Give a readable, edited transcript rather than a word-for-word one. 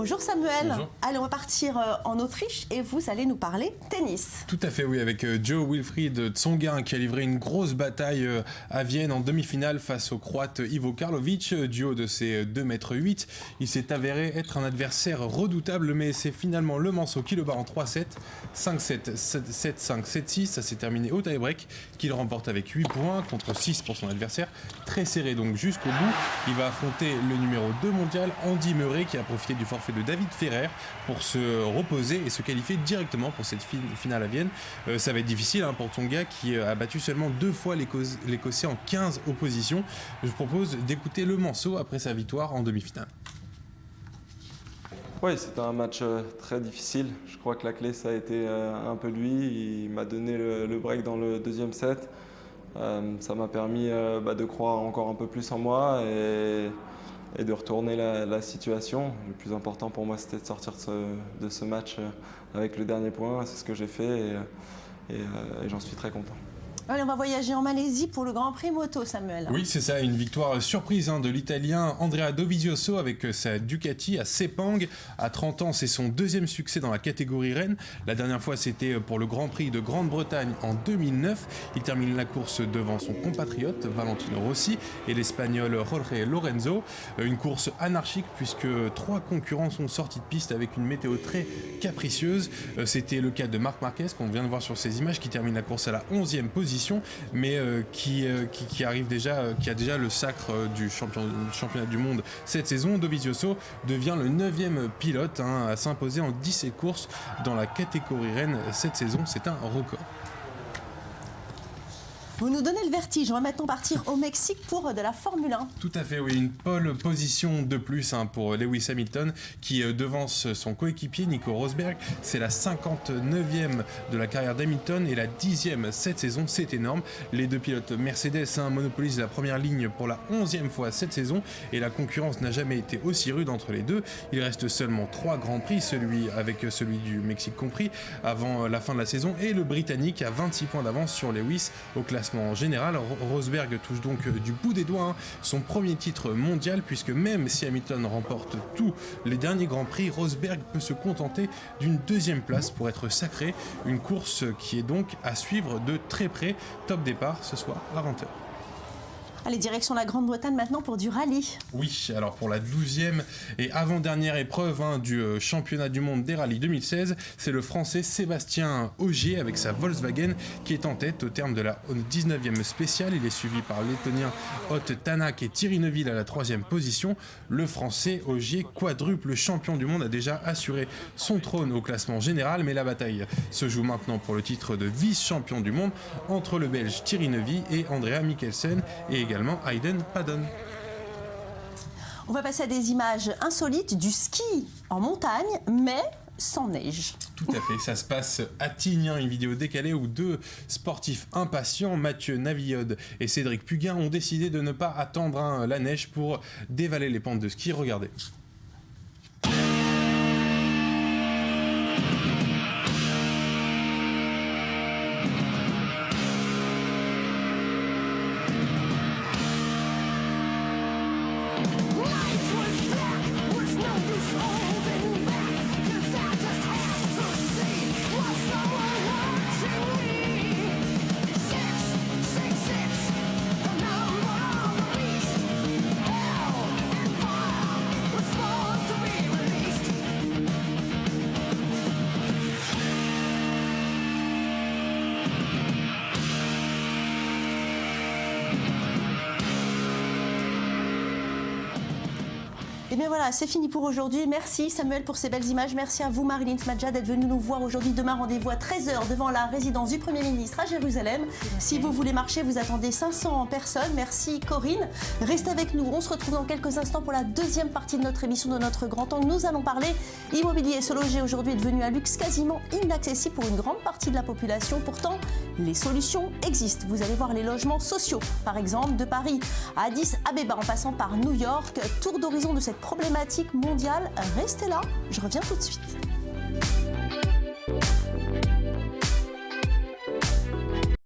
Bonjour Samuel. Bonjour. Allez, on va partir en Autriche et vous allez nous parler tennis. Tout à fait, oui, avec Joe Wilfried Tsonga qui a livré une grosse bataille à Vienne en demi-finale face au Croate Ivo Karlovic. Du haut de ses 2,8 m, il s'est avéré être un adversaire redoutable, mais c'est finalement le Manceau qui le bat en 3-7, 5-7, 7-5, 7-6. Ça s'est terminé au tie-break, qu'il remporte avec 8 points contre 6 pour son adversaire. Très serré donc jusqu'au bout. Il va affronter le numéro 2 mondial, Andy Murray, qui a profité du forfait de David Ferrer pour se reposer et se qualifier directement pour cette finale à Vienne. Ça va être difficile pour Tsonga qui a battu seulement 2 fois l'Écossais en 15 oppositions. Je vous propose d'écouter le Manceau après sa victoire en demi-finale. Oui, c'était un match très difficile. Je crois que la clé, ça a été un peu lui. Il m'a donné le break dans le deuxième set. Ça m'a permis de croire encore un peu plus en moi et de retourner la situation. Le plus important pour moi, c'était de sortir de ce match avec le dernier point. C'est ce que j'ai fait et j'en suis très content. Allez, on va voyager en Malaisie pour le Grand Prix moto, Samuel. Oui, c'est ça, une victoire surprise de l'Italien Andrea Dovizioso avec sa Ducati à Sepang. À 30 ans, c'est son deuxième succès dans la catégorie reine. La dernière fois, c'était pour le Grand Prix de Grande-Bretagne en 2009. Il termine la course devant son compatriote Valentino Rossi et l'Espagnol Jorge Lorenzo. Une course anarchique puisque 3 concurrents sont sortis de piste avec une météo très capricieuse. C'était le cas de Marc Marquez, qu'on vient de voir sur ces images, qui termine la course à la 11e position. Mais qui a déjà le sacre du championnat du monde cette saison. Dovizioso devient le 9e pilote à s'imposer en 17 courses dans la catégorie reine cette saison. C'est un record. Vous nous donnez le vertige. On va maintenant partir au Mexique pour de la Formule 1. Tout à fait, oui. Une pole position de plus pour Lewis Hamilton qui devance son coéquipier Nico Rosberg. C'est la 59e de la carrière d'Hamilton et la 10e cette saison. C'est énorme. Les deux pilotes Mercedes monopolisent la première ligne pour la 11e fois cette saison et la concurrence n'a jamais été aussi rude entre les deux. Il reste seulement 3 grands prix, celui du Mexique compris, avant la fin de la saison, et le Britannique a 26 points d'avance sur Lewis au classement général. Rosberg touche donc du bout des doigts son premier titre mondial, puisque même si Hamilton remporte tous les derniers Grands Prix, Rosberg peut se contenter d'une 2e place pour être sacré. Une course qui est donc à suivre de très près. Top départ ce soir à 20h. Allez, direction la Grande-Bretagne maintenant pour du rallye. Oui, alors pour la 12e et avant-dernière épreuve du championnat du monde des rallyes 2016, c'est le Français Sébastien Ogier avec sa Volkswagen qui est en tête au terme de la 19e spéciale. Il est suivi par l'Estonien Ott Tänak et Thierry Neuville à la 3e position. Le Français Ogier, quadruple champion du monde, a déjà assuré son trône au classement général, mais la bataille se joue maintenant pour le titre de vice-champion du monde entre le Belge Thierry Neuville et Andrea Mikkelsen et également Hayden Paddon. On va passer à des images insolites du ski en montagne, mais sans neige. Tout à fait, ça se passe à Tignes, une vidéo décalée où 2 sportifs impatients, Mathieu Navillode et Cédric Puguin, ont décidé de ne pas attendre la neige pour dévaler les pentes de ski. Regardez. Et bien voilà, c'est fini pour aujourd'hui. Merci Samuel pour ces belles images. Merci à vous Marilyn Smadja d'être venue nous voir aujourd'hui. Demain, rendez-vous à 13h devant la résidence du Premier ministre à Jérusalem. Si vous voulez marcher, vous attendez 500 personnes. Merci Corinne. Restez avec nous. On se retrouve dans quelques instants pour la 2e partie de notre émission de Notre Grand Angle. Nous allons parler immobilier. Se loger aujourd'hui est devenu un luxe quasiment inaccessible pour une grande partie de la population. Pourtant, les solutions existent. Vous allez voir les logements sociaux, par exemple de Paris à Addis Abeba en passant par New York. Tour d'horizon de cette problématique mondiale. Restez là, je reviens tout de suite.